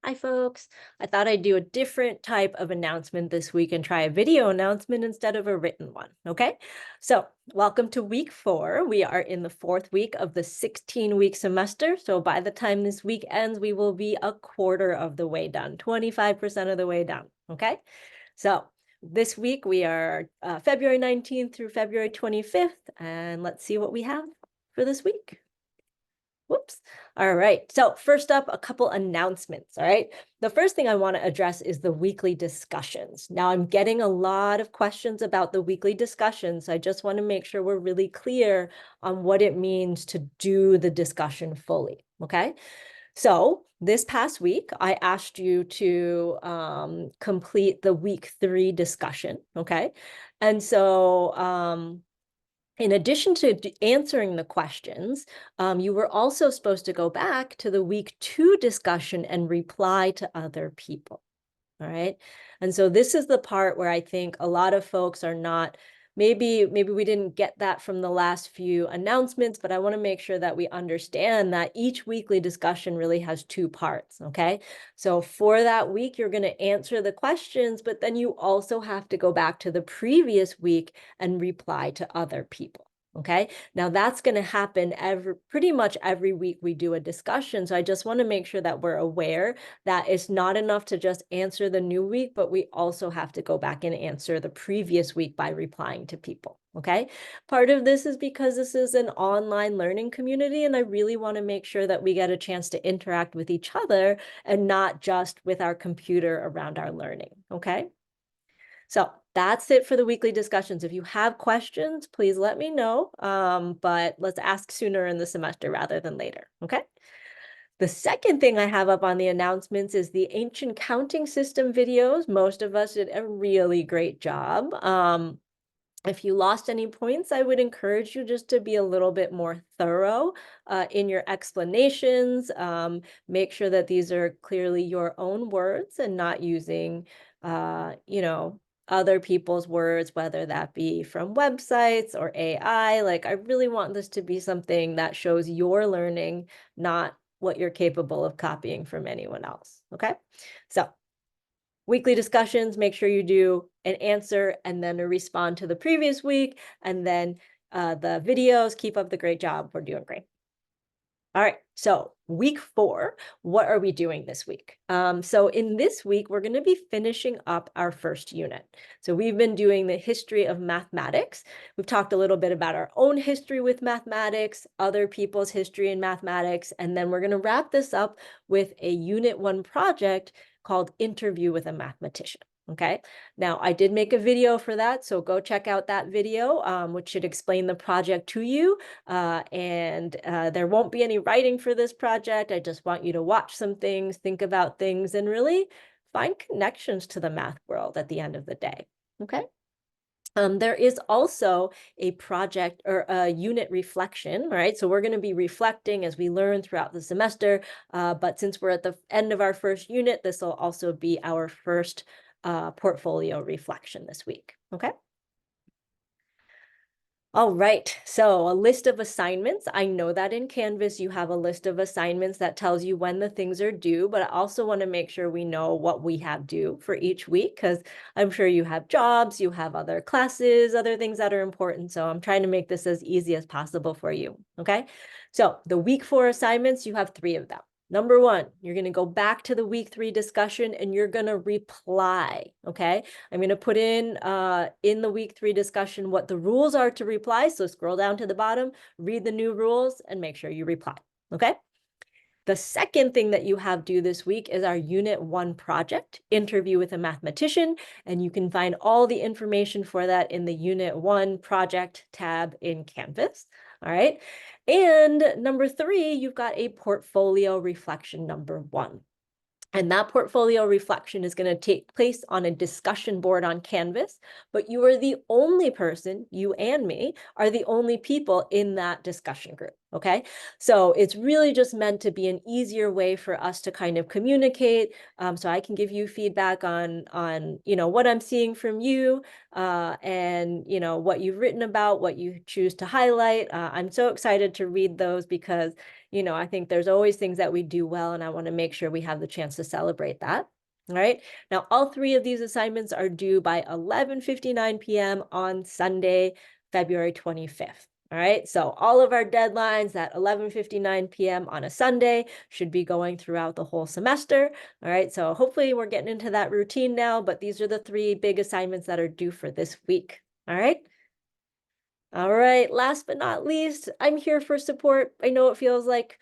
Hi, folks. I thought I'd do a different type of announcement this week and try a video announcement instead of a written one, okay? So welcome to week 4. We are in the 4th week of the 16-week semester. So by the time this week ends, we will be a quarter of the way done, 25% of the way done, okay? So this week we are February 19th through February 25th, and let's see what we have for this week. Whoops. All right. So first up, a couple announcements. All right. The first thing I want to address is the weekly discussions. Now, I'm getting a lot of questions about the weekly discussions. So I just want to make sure we're really clear on what it means to do the discussion fully. Okay. So this past week, I asked you to complete the week 3 discussion. Okay. And so, in addition to answering the questions, you were also supposed to go back to the week 2 discussion and reply to other people. All right. And so this is the part where I think a lot of folks are not, maybe we didn't get that from the last few announcements, but I want to make sure that we understand that each weekly discussion really has 2 parts. Okay. So for that week, you're going to answer the questions, but then you also have to go back to the previous week and reply to other people. Okay. Now that's going to happen pretty much every week we do a discussion. So I just want to make sure that we're aware that it's not enough to just answer the new week, but we also have to go back and answer the previous week by replying to people. Okay. Part of this is because this is an online learning community, and I really want to make sure that we get a chance to interact with each other and not just with our computer around our learning. Okay. So that's it for the weekly discussions. If you have questions, please let me know. But let's ask sooner in the semester rather than later. Okay. The second thing I have up on the announcements is the ancient counting system videos. Most of us did a really great job. If you lost any points, I would encourage you just to be a little bit more thorough in your explanations. Make sure that these are clearly your own words and not using, other people's words, whether that be from websites or AI. Like, I really want this to be something that shows your learning, not what you're capable of copying from anyone else. Okay. So weekly discussions, make sure you do an answer and then a respond to the previous week. And then the videos, keep up the great job. We're doing great. All right, so week 4, what are we doing this week? So in this week, we're going to be finishing up our first unit. So we've been doing the history of mathematics. We've talked a little bit about our own history with mathematics, other people's history in mathematics, and then we're going to wrap this up with a Unit 1 project called Interview with a Mathematician. Okay, now I did make a video for that, so go check out that video, which should explain the project to you. And there won't be any writing for this project. I just want you to watch some things, think about things, and really find connections to the math world at the end of the day. Okay. There is also a project or a unit reflection, right? So we're going to be reflecting as we learn throughout the semester. But since we're at the end of our first unit, this will also be our first portfolio reflection this week. Okay. All right, so a list of assignments. I know that in Canvas you have a list of assignments that tells you when the things are due, but I also want to make sure we know what we have due for each week, because I'm sure you have jobs, you have other classes, other things that are important. So I'm trying to make this as easy as possible for you. Okay, so the week 4 assignments, you have 3 of them. Number 1, you're going to go back to the week 3 discussion and you're going to reply. Okay, I'm going to put in the week 3 discussion what the rules are to reply. So scroll down to the bottom, read the new rules, and make sure you reply. Okay. The second thing that you have due this week is our Unit 1 project, Interview with a Mathematician, and you can find all the information for that in the Unit 1 project tab in Canvas. All right. And number 3, you've got a portfolio reflection number 1. And that portfolio reflection is going to take place on a discussion board on Canvas, but you are the only person, you and me, are the only people in that discussion group, okay? So it's really just meant to be an easier way for us to kind of communicate, so I can give you feedback on what I'm seeing from you, and what you've written about, what you choose to highlight. I'm so excited to read those because I think there's always things that we do well, and I want to make sure we have the chance to celebrate that. All right. Now, all three of these assignments are due by 11:59 p.m. on Sunday, February 25th. All right. So all of our deadlines at 11:59 p.m. on a Sunday should be going throughout the whole semester. All right. So hopefully we're getting into that routine now, but these are the three big assignments that are due for this week. All right. All right. Last but not least, I'm here for support. I know it feels like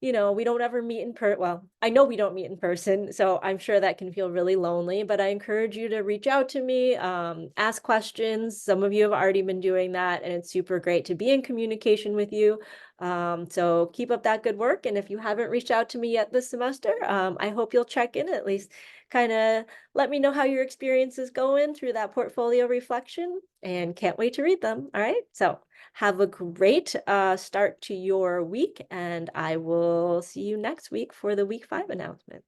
we don't ever meet in well, I know we don't meet in person, so I'm sure that can feel really lonely, but I encourage you to reach out to me, ask questions. Some of you have already been doing that, and it's super great to be in communication with you. So keep up that good work. And if you haven't reached out to me yet this semester, I hope you'll check in, at least kind of let me know how your experience is going through that portfolio reflection, and can't wait to read them. All right. So have a great start to your week, and I will see you next week for the week 5 announcement.